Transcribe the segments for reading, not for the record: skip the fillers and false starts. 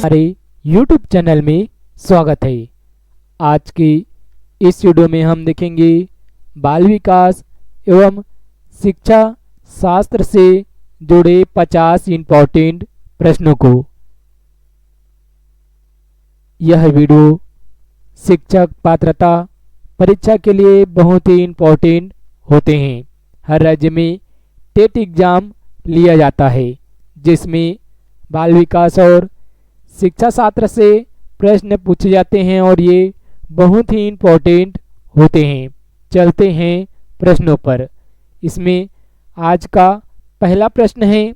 हमारे YouTube channel में स्वागत है। आज की इस वीडियो में हम देखेंगे बाल विकास एवं शिक्षा शास्त्र से जुड़े 50 इम्पोर्टेंट प्रश्नों को। यह वीडियो शिक्षक पात्रता परीक्षा के लिए बहुत ही इम्पोर्टेंट होते हैं। हर राज्य में टेट एग्जाम लिया जाता है जिसमें बाल विकास और शिक्षा शास्त्र से प्रश्न पूछे जाते हैं और ये बहुत ही इम्पोर्टेंट होते हैं। चलते हैं प्रश्नों पर। इसमें आज का पहला प्रश्न है,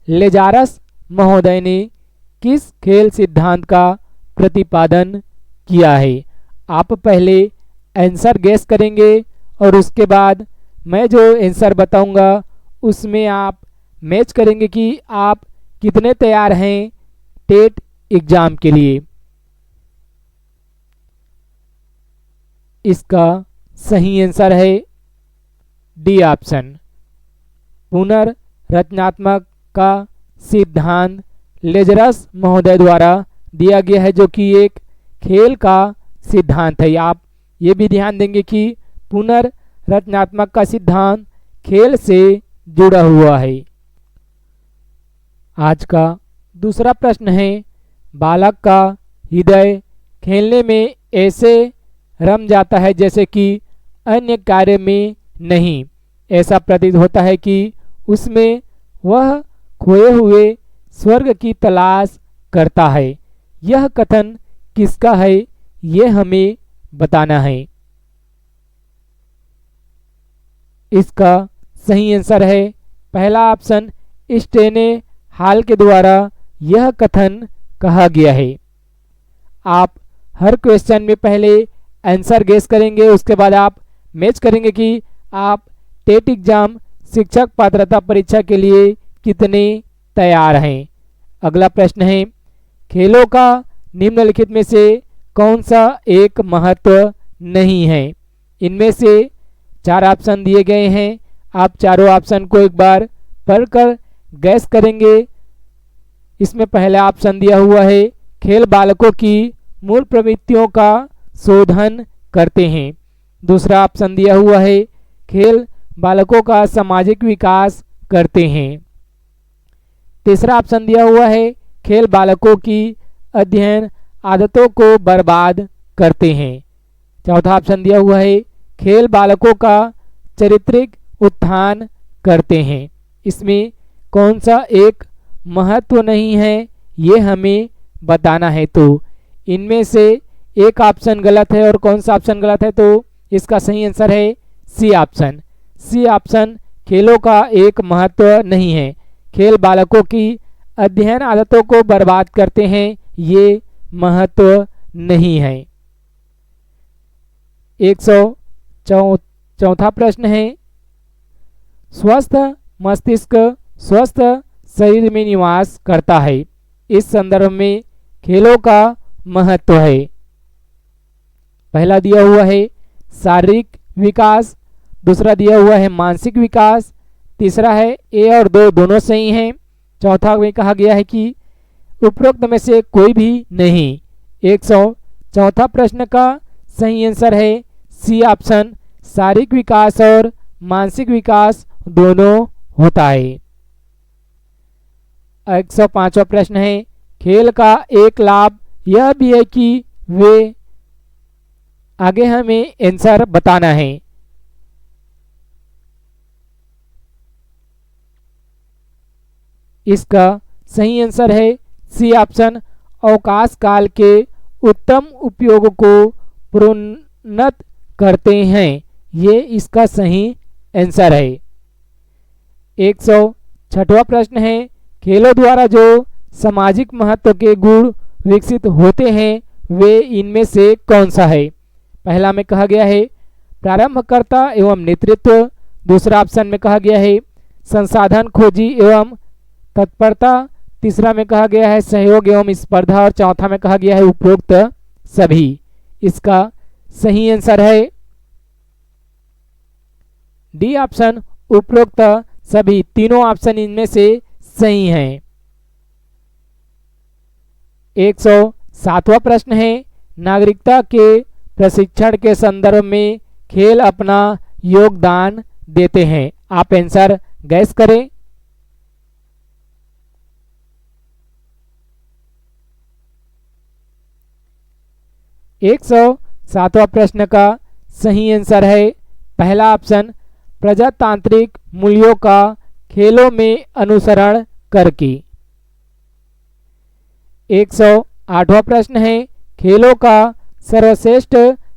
लेजारस महोदय ने किस खेल सिद्धांत का प्रतिपादन किया है? आप पहले आंसर गेस करेंगे और उसके बाद मैं जो आंसर बताऊंगा उसमें आप मैच करेंगे कि आप कितने तैयार हैं टेट एग्जाम के लिए। इसका सही आंसर है डी ऑप्शन। पुनर्रचनात्मक का सिद्धांत लेजरस महोदय द्वारा दिया गया है, जो कि एक खेल का सिद्धांत है। आप ये भी ध्यान देंगे कि पुनर्रचनात्मक का सिद्धांत खेल से जुड़ा हुआ है। आज का दूसरा प्रश्न है, बालक का हृदय खेलने में ऐसे रम जाता है जैसे कि अन्य कार्य में नहीं। ऐसा प्रतीत होता है कि उसमें वह खोए हुए स्वर्ग की तलाश करता है। यह कथन किसका है, ये हमें बताना है। इसका सही आंसर है पहला ऑप्शन, स्टेने हाल के द्वारा यह कथन कहा गया है। आप हर क्वेश्चन में पहले आंसर गेस करेंगे, उसके बाद आप मैच करेंगे कि आप टेट एग्जाम शिक्षक पात्रता परीक्षा के लिए कितने तैयार हैं। अगला प्रश्न है, खेलों का निम्नलिखित में से कौन सा एक महत्व नहीं है? इनमें से 4 ऑप्शन दिए गए हैं। आप चारों ऑप्शन को एक बार पढ़कर गैस करेंगे। इसमें पहला ऑप्शन दिया हुआ है, खेल बालकों की मूल प्रवृत्तियों का शोधन करते हैं। दूसरा ऑप्शन दिया हुआ है, खेल बालकों का सामाजिक विकास करते हैं। तीसरा ऑप्शन दिया हुआ है, खेल बालकों की अध्ययन आदतों को बर्बाद करते हैं। चौथा ऑप्शन दिया हुआ है, खेल बालकों का चारित्रिक उत्थान करते हैं। इसमें कौन सा एक महत्व नहीं है, ये हमें बताना है। तो इनमें से एक ऑप्शन गलत है और कौन सा ऑप्शन गलत है, तो इसका सही आंसर है सी ऑप्शन। सी ऑप्शन खेलों का एक महत्व नहीं है, खेल बालकों की अध्ययन आदतों को बर्बाद करते हैं, ये महत्व नहीं है। 104वां प्रश्न है, स्वस्थ मस्तिष्क स्वस्थ शरीर में निवास करता है। इस संदर्भ में खेलों का महत्व है। पहला दिया हुआ है शारीरिक विकास, दूसरा दिया हुआ है मानसिक विकास, तीसरा है ए और 2 दोनों सही हैं। चौथा में कहा गया है कि उपरोक्त में से कोई भी नहीं। 104वां प्रश्न का सही आंसर है सी ऑप्शन, शारीरिक विकास और मानसिक विकास दोनों होता है। 105वां प्रश्न है, खेल का एक लाभ यह भी है कि वे आगे हमें आंसर बताना है। इसका सही आंसर है सी ऑप्शन, अवकाश काल के उत्तम उपयोग को प्रोन्नत करते हैं। ये इसका सही आंसर है। 106वां प्रश्न है, खेलों द्वारा जो सामाजिक महत्व के गुण विकसित होते हैं वे इनमें से कौन सा है? पहला में कहा गया है प्रारंभकर्ता एवं नेतृत्व, दूसरा ऑप्शन में कहा गया है संसाधन खोजी एवं तत्परता, तीसरा में कहा गया है सहयोग एवं स्पर्धा और चौथा में कहा गया है उपरोक्त सभी। इसका सही आंसर है डी ऑप्शन, उपरोक्त सभी। तीनों ऑप्शन इनमें से सही हैं। 107वां प्रश्न है, नागरिकता के प्रशिक्षण के संदर्भ में खेल अपना योगदान देते हैं। आप आंसर गैस करें। एक 107वां प्रश्न का सही आंसर है पहला ऑप्शन, प्रजातांत्रिक मूल्यों का खेलों में अनुसरण करके। 108वां प्रश्न है, खेलों का सर्वश्रेष्ठ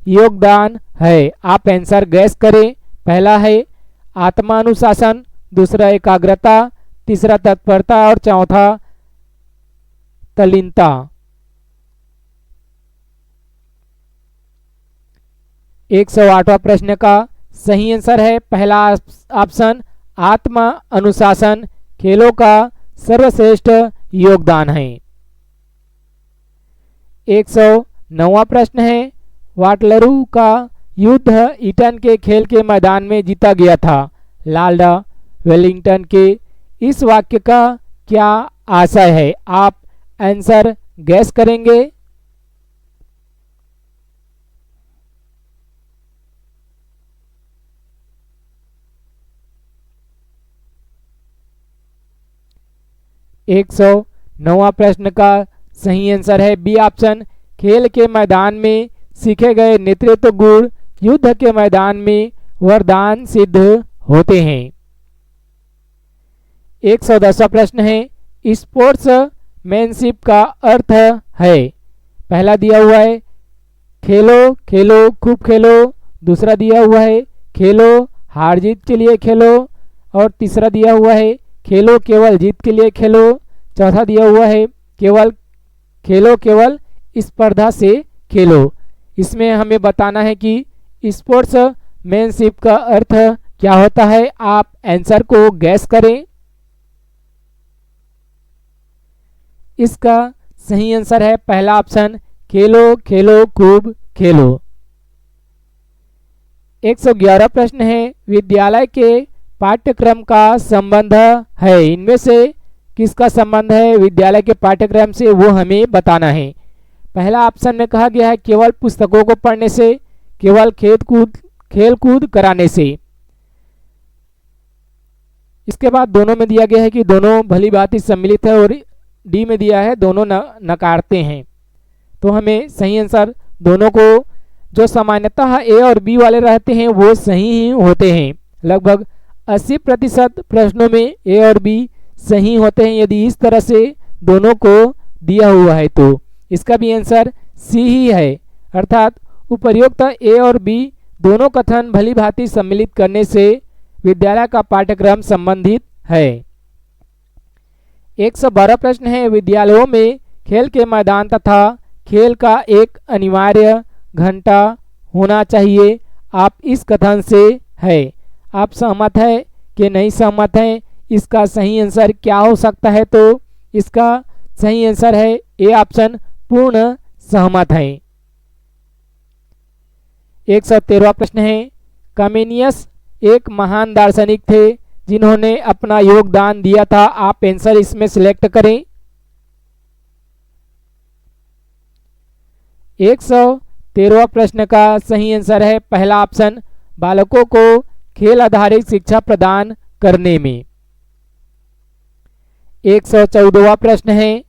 योगदान है। आप आंसर गैस करें। पहला है आत्मानुशासन, दूसरा एकाग्रता, तीसरा तत्परता और चौथा तल्लीनता। 108वां प्रश्न का सही आंसर है पहला ऑप्शन, आत्मा अनुशासन खेलों का सर्वश्रेष्ठ योगदान है। 109वां प्रश्न है, वाटलरू का युद्ध ईटन के खेल के मैदान में जीता गया था। लॉर्ड वेलिंगटन के इस वाक्य का क्या आशय है। आप आंसर गैस करेंगे। एक 109वां प्रश्न का सही आंसर है बी ऑप्शन, खेल के मैदान में सीखे गए नेतृत्व गुण युद्ध के मैदान में वरदान सिद्ध होते हैं। 110वां प्रश्न है, स्पोर्ट्स मैनशिप का अर्थ है। पहला दिया हुआ है खेलो खेलो खूब खेलो, दूसरा दिया हुआ है खेलो हार जीत के लिए खेलो, और तीसरा दिया हुआ है खेलो केवल जीत के लिए खेलो, चौथा दिया हुआ है केवल खेलो केवल स्पर्धा से खेलो। इसमें हमें बताना है कि स्पोर्ट्स मैनशिप का अर्थ क्या होता है। आप आंसर को गैस करें। इसका सही आंसर है पहला ऑप्शन, खेलो खेलो खूब खेलो। 111 प्रश्न है, विद्यालय के पाठ्यक्रम का संबंध है। इनमें से किसका संबंध है विद्यालय के पाठ्यक्रम से, वो हमें बताना है। पहला ऑप्शन में कहा गया है केवल पुस्तकों को पढ़ने से, केवल खेल कूद कराने से। इसके बाद दोनों में दिया गया है कि दोनों भली भांति सम्मिलित है, और डी में दिया है दोनों नकारते हैं। तो हमें सही आंसर दोनों को जो सामान्यतः ए और बी वाले रहते हैं वो सही ही होते हैं। लगभग 80% प्रश्नों में ए और बी सही होते हैं यदि इस तरह से दोनों को दिया हुआ है। तो इसका भी आंसर सी ही है, अर्थात उपर्युक्त ए और बी दोनों कथन भली भांति सम्मिलित करने से विद्यालय का पाठ्यक्रम संबंधित है। 112 प्रश्न है, विद्यालयों में खेल के मैदान तथा खेल का एक अनिवार्य घंटा होना चाहिए। आप इस कथन से है, आप सहमत है कि नहीं सहमत हैं। इसका सही आंसर क्या हो सकता है। तो इसका सही आंसर है ए ऑप्शन, पूर्ण सहमत है। 113वां प्रश्न है, कमेनियस एक महान दार्शनिक थे जिन्होंने अपना योगदान दिया था। आप आंसर इसमें सिलेक्ट करें। 113वां प्रश्न का सही आंसर है पहला ऑप्शन, बालकों को खेल आधारित शिक्षा प्रदान करने में। 114वां प्रश्न है,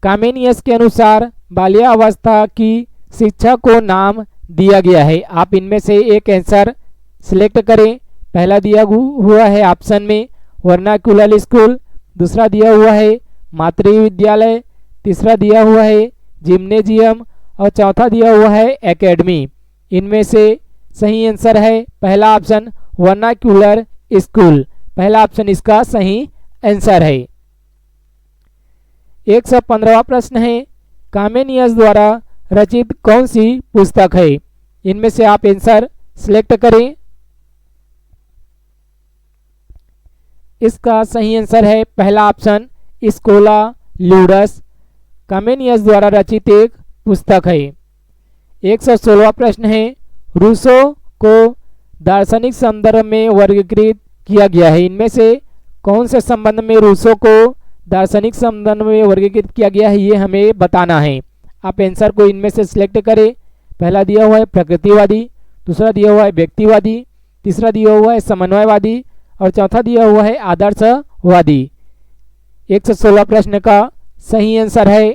कामेनियस के अनुसार बाल्यावस्था की शिक्षा को नाम दिया गया है। आप इनमें से एक आंसर सिलेक्ट करें। पहला दिया हुआ है ऑप्शन में वर्नाक्युलर स्कूल, दूसरा दिया हुआ है मातृ विद्यालय, तीसरा दिया हुआ है जिम्नेजियम और चौथा दिया हुआ है एकेडमी। इनमें से सही आंसर है पहला ऑप्शन, वर्नाक्युलर स्कूल। पहला ऑप्शन इसका सही आंसर है। 115वां प्रश्न है, कामेनियस द्वारा रचित कौन सी पुस्तक है। इनमें से आप आंसर सिलेक्ट करें। इसका सही आंसर है पहला ऑप्शन, स्कोला ल्यूडस। कामेनियस द्वारा रचित एक पुस्तक है। 116वां प्रश्न है, रूसो को दार्शनिक संदर्भ में वर्गीकृत किया गया है। इनमें से कौन से संबंध में रूसो को दार्शनिक संदर्भ में वर्गीकृत किया गया है, ये हमें बताना है। आप आंसर को इनमें से सिलेक्ट करें। पहला दिया हुआ है प्रकृतिवादी, दूसरा दिया हुआ है व्यक्तिवादी, तीसरा दिया हुआ है समन्वयवादी और चौथा दिया हुआ है आदर्शवादी। 116 प्रश्न का सही आंसर है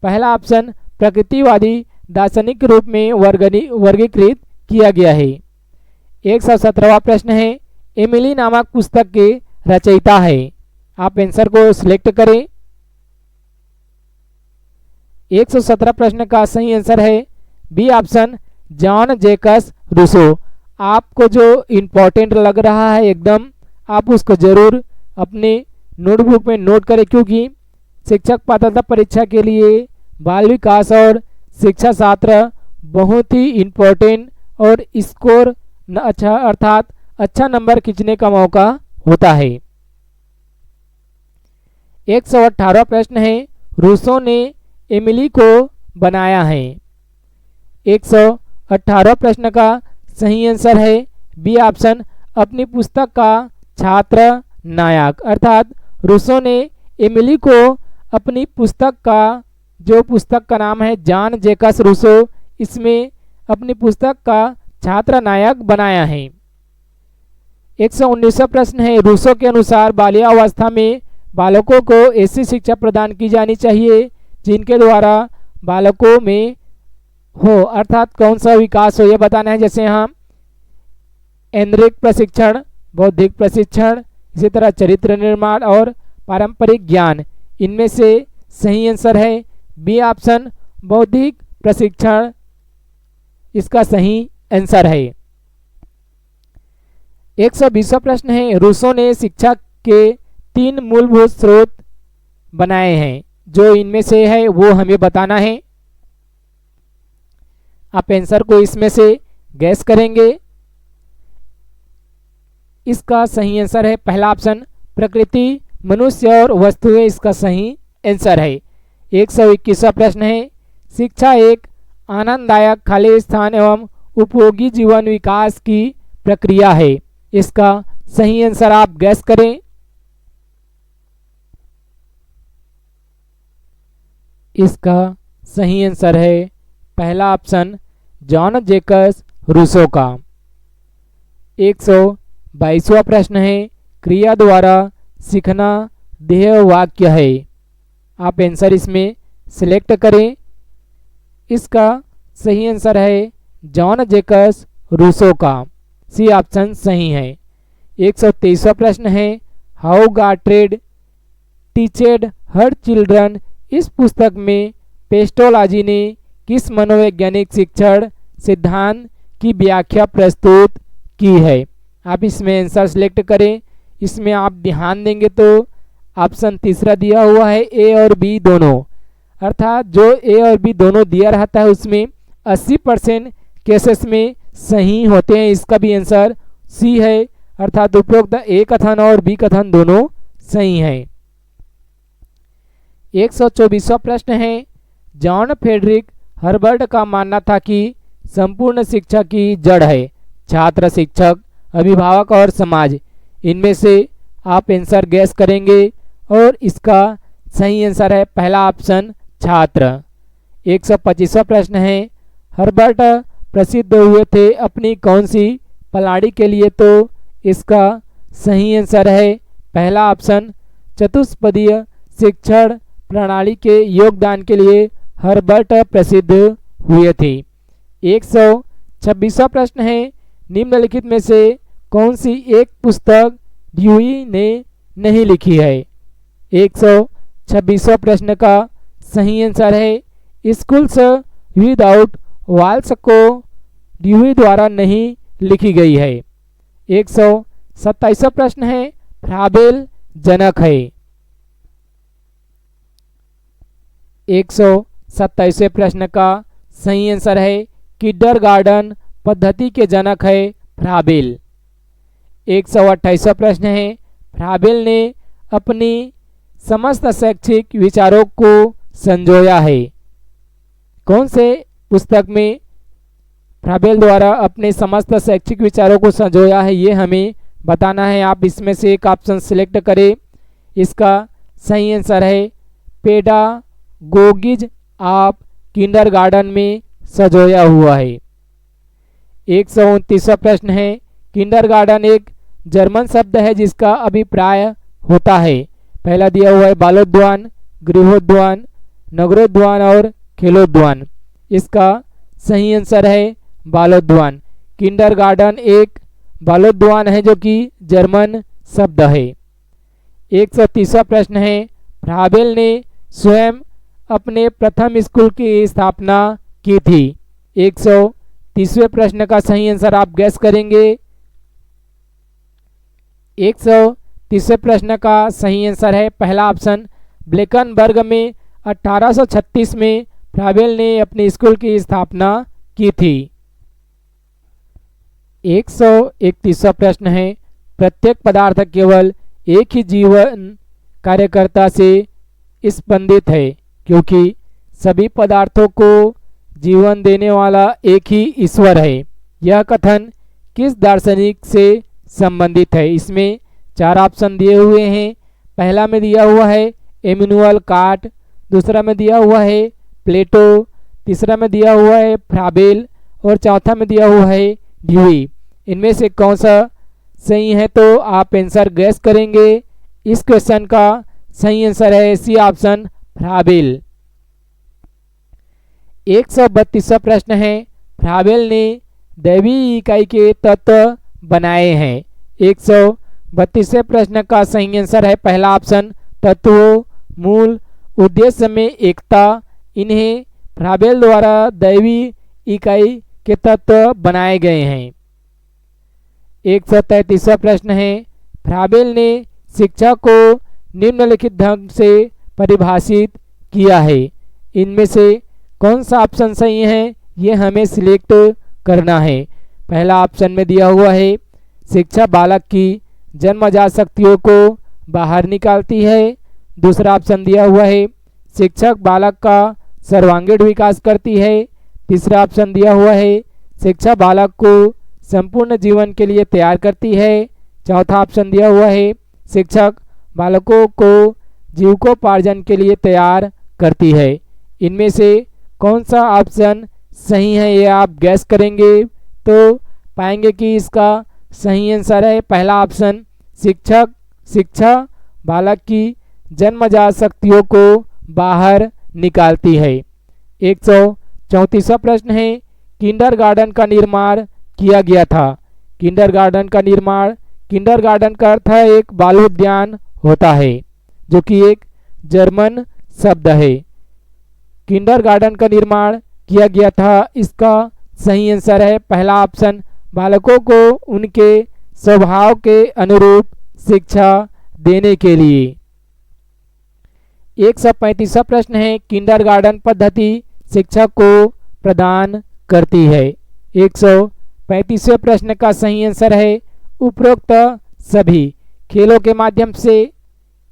पहला ऑप्शन, प्रकृतिवादी दार्शनिक रूप में वर्गीकृत किया गया है। 117वां प्रश्न है, एमिली नामक पुस्तक के रचयिता है। आप आंसर को सिलेक्ट करें। 117 प्रश्न का सही आंसर है B option, John Jacques Rousseau. आपको जो इम्पोर्टेंट लग रहा है एकदम, आप उसको जरूर अपने नोटबुक में नोट करें, क्योंकि शिक्षक पात्रता परीक्षा के लिए बाल विकास और शिक्षा शास्त्र बहुत ही इम्पोर्टेंट और स्कोर अच्छा अर्थात अच्छा नंबर खींचने का मौका होता है। 118वां प्रश्न है, रूसो ने एमिली को बनाया है। 118वां प्रश्न का सही आंसर है बी ऑप्शन, अपनी पुस्तक का छात्र नायक। अर्थात रूसो ने एमिली को अपनी पुस्तक का, जो पुस्तक का नाम है जॉन जैकस रूसो, इसमें अपनी पुस्तक का छात्र नायक बनाया है। 119वां प्रश्न है, रूसो के अनुसार बाल्यावस्था में बालकों को ऐसी शिक्षा प्रदान की जानी चाहिए जिनके द्वारा बालकों में हो, अर्थात कौन सा विकास हो, यह बताना है। जैसे यहाँ ऐन्द्रिक प्रशिक्षण, बौद्धिक प्रशिक्षण, इसी तरह चरित्र निर्माण और पारंपरिक ज्ञान। इनमें से सही आंसर है बी ऑप्शन, बौद्धिक प्रशिक्षण इसका सही आंसर है। 120वां प्रश्न है, रूसो ने शिक्षा के 3 मूलभूत स्रोत बनाए हैं। जो इनमें से है वो हमें बताना है। आप आंसर को इसमें से गैस करेंगे। इसका सही आंसर है पहला ऑप्शन, प्रकृति, मनुष्य और वस्तुएं इसका सही आंसर है। 121वां प्रश्न है, शिक्षा एक आनंददायक खाली स्थान एवं उपयोगी जीवन विकास की प्रक्रिया है। इसका सही आंसर आप गैस करें। इसका सही आंसर है पहला ऑप्शन, जॉन जैकस रूसो का। 122वां प्रश्न है, क्रिया द्वारा सीखना ध्येय वाक्य है। आप आंसर इसमें सिलेक्ट करें। इसका सही आंसर है जॉन जैकस रूसो का, सी ऑप्शन सही है। 123वां प्रश्न है, हाउ गार्ट्रेड टीचेड हर चिल्ड्रन। इस पुस्तक में पेस्टोलॉजी ने किस मनोवैज्ञानिक शिक्षण सिद्धांत की व्याख्या प्रस्तुत की है। आप इसमें आंसर सिलेक्ट करें। इसमें आप ध्यान देंगे तो ऑप्शन तीसरा दिया हुआ है ए और बी दोनों, अर्थात जो ए और बी दोनों दिया रहता है उसमें 80% केसेस में सही होते हैं। इसका भी आंसर सी है, अर्थात उपरोक्त ए कथन और बी कथन दोनों सही हैं। 124वां प्रश्न है, जॉन फ्रेडरिक हर्बर्ट का मानना था कि संपूर्ण शिक्षा की जड़ है छात्र, शिक्षक, अभिभावक और समाज। इनमें से आप आंसर गैस करेंगे और इसका सही आंसर है पहला ऑप्शन, छात्र। 125वां प्रश्न है, हर्बर्ट प्रसिद्ध हुए थे अपनी कौन सी प्रणाली के लिए। तो इसका सही आंसर है पहला ऑप्शन, चतुष्पदीय शिक्षण प्रणाली के योगदान के लिए हर्बर्ट प्रसिद्ध हुए थे। 126वां प्रश्न है, निम्नलिखित में से कौन सी एक पुस्तक ड्यूई ने नहीं लिखी है। 126वां प्रश्न का सही आंसर है स्कूल्स विदाउट वॉल्स को ड्यूई द्वारा नहीं लिखी गई है। 127वां प्रश्न है, फ्राबेल जनक है। 127वें प्रश्न का सही आंसर है किंडरगार्टन पद्धति के जनक है फ्राबेल। 128वां प्रश्न है, फ्राबेल ने अपनी समस्त शैक्षिक विचारों को संजोया है। कौन से पुस्तक में फ्राबेल द्वारा अपने समस्त शैक्षिक विचारों को संजोया है, ये हमें बताना है। आप इसमें से एक ऑप्शन सिलेक्ट करें। इसका सही आंसर है पेडागोगिज ऑफ किंडरगार्टन में सजोया हुआ है। 129वां प्रश्न है किंडरगार्टन एक जर्मन शब्द है जिसका अभिप्राय होता है। पहला दिया हुआ है बालोद्यान, गृहोद्यान, नगरोद्यान और खेलोद्यान। इसका सही आंसर है बालोद्यान। किंडरगार्टन एक बालोद्यान है जो कि जर्मन शब्द है। 130वां प्रश्न है फ्राबेल ने स्वयं अपने प्रथम स्कूल की स्थापना की थी। 130वें प्रश्न का सही आंसर आप गैस करेंगे। 130वें प्रश्न का सही आंसर है पहला ऑप्शन ब्लैकनबर्ग में 1836 में फ्राबेल ने अपने स्कूल की स्थापना की थी। 131वां प्रश्न है प्रत्येक पदार्थ केवल एक ही जीवन कार्यकर्ता से स्पंदित है क्योंकि सभी पदार्थों को जीवन देने वाला एक ही ईश्वर है। यह कथन किस दार्शनिक से संबंधित है? इसमें 4 ऑप्शन दिए हुए हैं। पहला में दिया हुआ है इमैनुअल कांट, दूसरा में दिया हुआ है प्लेटो, तीसरा में दिया हुआ है फ्राबेल और चौथा में दिया हुआ है ड्यूई। इनमें से कौन सा सही है तो आप आंसर गैस करेंगे। इस क्वेश्चन का सही आंसर है सी ऑप्शन फ्राबेल। 132वां प्रश्न है फ्राबेल ने दैवी इकाई के तत्व बनाए हैं। 132वें प्रश्न का सही आंसर है पहला ऑप्शन तत्वों, मूल, उद्देश्य में एकता। इन्हें फ्राबेल द्वारा दैवी इकाई के तत्व बनाए गए हैं। 133वां प्रश्न है फ्राबेल ने शिक्षा को निम्नलिखित ढंग से परिभाषित किया है। इनमें से कौन सा ऑप्शन सही है ये हमें सिलेक्ट करना है। पहला ऑप्शन में दिया हुआ है शिक्षा बालक की जन्मजात शक्तियों को बाहर निकालती है। दूसरा ऑप्शन दिया हुआ है शिक्षक बालक का सर्वांगीण विकास करती है। तीसरा ऑप्शन दिया हुआ है शिक्षा बालक को संपूर्ण जीवन के लिए तैयार करती है। चौथा ऑप्शन दिया हुआ है शिक्षक बालकों को जीविकोपार्जन के लिए तैयार करती है। इनमें से कौन सा ऑप्शन सही है ये आप गैस करेंगे तो पाएंगे कि इसका सही आंसर है पहला ऑप्शन शिक्षा बालक की जन्मजात शक्तियों को बाहर निकालती है। 134वां प्रश्न है किंडरगार्टन का निर्माण किया गया था। किंडरगार्टन का अर्थ है एक बालोद्यान होता है जो कि एक जर्मन शब्द है। किंडरगार्टन का निर्माण किया गया था। इसका सही आंसर है पहला ऑप्शन बालकों को उनके स्वभाव के अनुरूप शिक्षा देने के लिए। 135वां प्रश्न है किंडरगार्टन पद्धति शिक्षा को प्रदान करती है। 135वें प्रश्न का सही आंसर है उपरोक्त सभी खेलों के माध्यम से,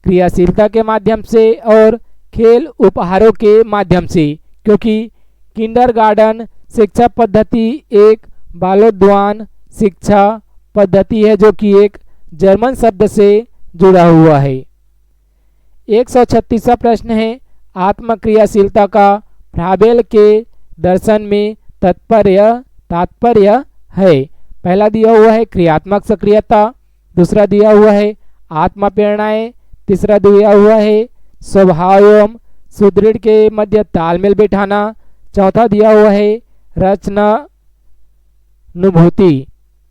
क्रियाशीलता के माध्यम से और खेल उपहारों के माध्यम से, क्योंकि किंडरगार्टन शिक्षा पद्धति एक बालोद्यान शिक्षा पद्धति है जो कि एक जर्मन शब्द से जुड़ा हुआ है। 136वां प्रश्न है आत्मक्रियाशीलता का फ्राबेल के दर्शन में तात्पर्य है। पहला दिया हुआ है क्रियात्मक सक्रियता, दूसरा दिया हुआ है आत्मा प्रेरणाएं, तीसरा दिया हुआ है स्वभाव एवं सुदृढ़ के मध्य तालमेल बैठाना, चौथा दिया हुआ है रचनानुभूति।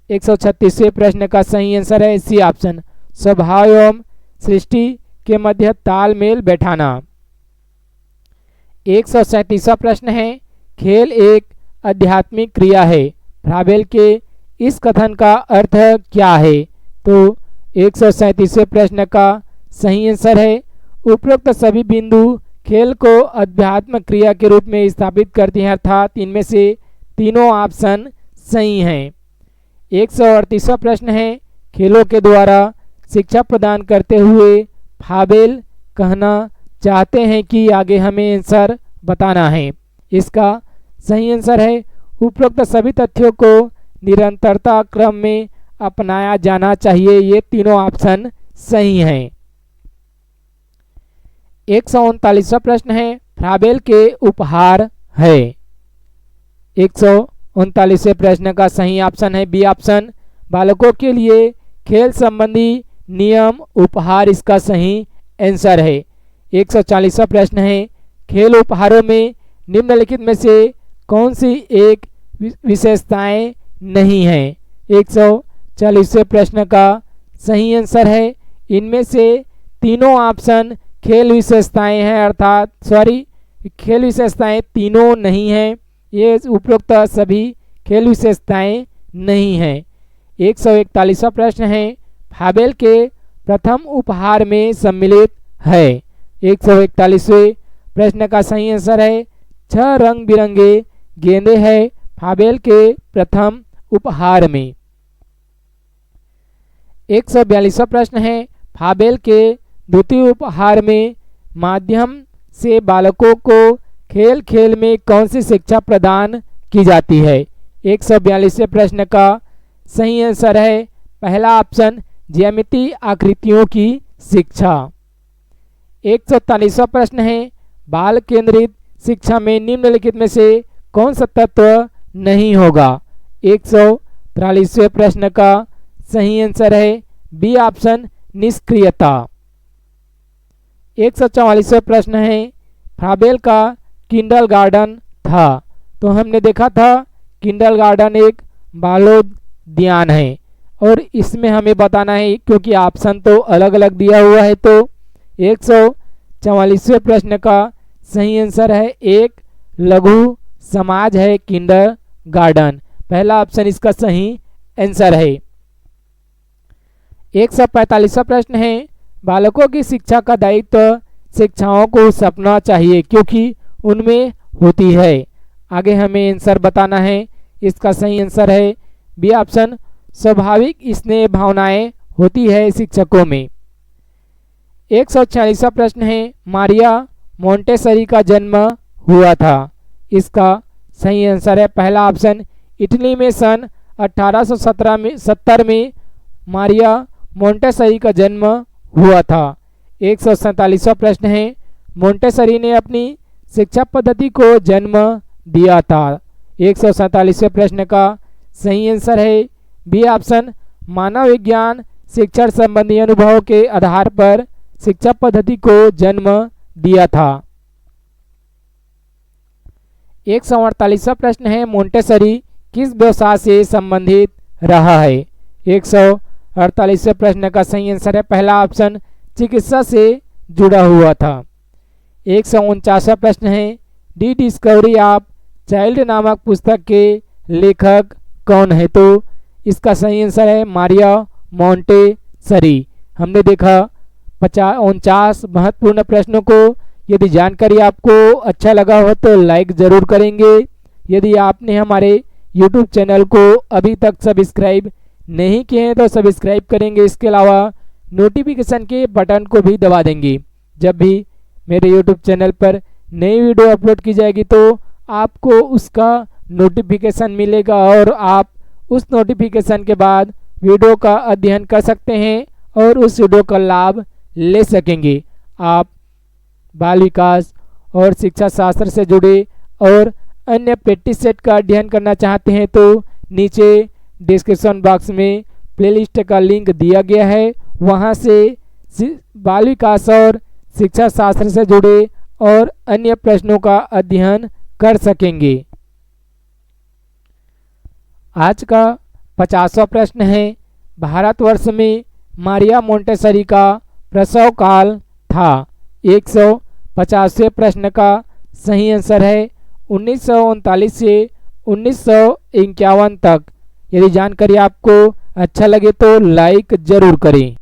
136वें प्रश्न का सही आंसर है सी ऑप्शन स्वभाव एवं सृष्टि के मध्य तालमेल बैठाना। 137वां प्रश्न है खेल एक आध्यात्मिक क्रिया है। फ्राबेल के इस कथन का अर्थ क्या है? तो 137वें प्रश्न का सही आंसर है उपरोक्त सभी बिंदु खेल को अध्यात्म क्रिया के रूप में स्थापित करती हैं, अर्थात इनमें से तीनों ऑप्शन सही हैं। 138वां प्रश्न है खेलों के द्वारा शिक्षा प्रदान करते हुए फ्राबेल कहना चाहते हैं कि आगे हमें आंसर बताना है। इसका सही आंसर है उपरोक्त सभी तथ्यों को निरंतरता क्रम में अपनाया जाना चाहिए। ये तीनों ऑप्शन सही हैं। 139वां प्रश्न है, फ्राबेल के उपहार है। 139वें प्रश्न का सही ऑप्शन है बी ऑप्शन, बालकों के लिए खेल संबंधी नियम उपहार इसका सही आंसर है। 140वां प्रश्न है, खेल उपहारों में निम्नलिखित में से कौन सी एक विशेषताएं नहीं हैं। 140वें प्रश्न का सही आंसर है, इनमें से तीनों ऑप्शन खेल विशेषताएं हैं, अर्थात खेल विशेषताएं तीनों नहीं हैं, ये उपरोक्त सभी खेल विशेषताएं नहीं हैं। 141वां प्रश्न है, फ्राबेल के प्रथम उपहार में सम्मिलित है। 141वें प्रश्न का सही आंसर है, 6 रंग बिरंगे गेंदे हैं फ्राबेल के प्रथम उपहार में। 142वां प्रश्न है, फ्राबेल के द्वितीय उपहार में माध्यम से बालकों को खेल खेल में कौन सी शिक्षा प्रदान की जाती है। 142वें प्रश्न का सही आंसर है पहला ऑप्शन, ज्यामितीय आकृतियों की शिक्षा। 143वां प्रश्न है, बाल केंद्रित शिक्षा में निम्नलिखित में से कौन सा तत्व नहीं होगा। 143वें प्रश्न का सही आंसर है बी ऑप्शन, निष्क्रियता। 144वां प्रश्न है, फ्राबेल का किंडरगार्टन था। तो हमने देखा था किंडरगार्टन एक बालोद्यान है और इसमें हमें बताना है, क्योंकि ऑप्शन तो अलग अलग दिया हुआ है। तो 144वें प्रश्न का सही आंसर है एक लघु समाज है किंडरगार्टन, पहला ऑप्शन इसका सही आंसर है। 145वां प्रश्न है, बालकों की शिक्षा का दायित्व शिक्षाओं को सपना चाहिए क्योंकि उनमें होती है। आगे हमें आंसर बताना है, इसका सही आंसर है बी ऑप्शन, स्वाभाविक स्नेह भावनाएं होती है शिक्षकों में। 146वां प्रश्न है, मारिया मोंटेसरी का जन्म हुआ था। इसका सही आंसर है पहला ऑप्शन, इटली में सन 1870 में मारिया मोंटेसरी का जन्म हुआ था। 147वां प्रश्न है, मोंटेसरी ने अपनी शिक्षा पद्धति को जन्म दिया था। 147वें प्रश्न का सही आंसर है बी ऑप्शन, मानव विज्ञान शिक्षण संबंधी अनुभव के आधार पर शिक्षा पद्धति को जन्म दिया था। 148वां प्रश्न है, मोंटेसरी किस व्यवसाय से संबंधित रहा है। 148वें प्रश्न का सही आंसर है पहला ऑप्शन, चिकित्सा से जुड़ा हुआ था। 149वां प्रश्न है, दी डिस्कवरी ऑफ चाइल्ड नामक पुस्तक के लेखक कौन है। तो इसका सही आंसर है मारिया मोंटेसरी। हमने देखा 49 महत्वपूर्ण प्रश्नों को। यदि जानकारी आपको अच्छा लगा हो तो लाइक ज़रूर करेंगे। यदि आपने हमारे YouTube चैनल को अभी तक सब्सक्राइब नहीं किए हैं तो सब्सक्राइब करेंगे, इसके अलावा नोटिफिकेशन के बटन को भी दबा देंगे। जब भी मेरे YouTube चैनल पर नई वीडियो अपलोड की जाएगी तो आपको उसका नोटिफिकेशन मिलेगा और आप उस नोटिफिकेशन के बाद वीडियो का अध्ययन कर सकते हैं और उस वीडियो का लाभ ले सकेंगे। आप बाल विकास और शिक्षा शास्त्र से जुड़े और अन्य प्रैक्टिस सेट का अध्ययन करना चाहते हैं तो नीचे डिस्क्रिप्शन बॉक्स में प्लेलिस्ट का लिंक दिया गया है, वहां से बाल विकास और शिक्षा शास्त्र से जुड़े और अन्य प्रश्नों का अध्ययन कर सकेंगे। आज का 50वां प्रश्न है, भारतवर्ष में मारिया मोंटेसरी का प्रसव काल था। 150वें प्रश्न का सही आंसर है 1939 से 1951 तक। यदि जानकारी आपको अच्छा लगे तो लाइक जरूर करें।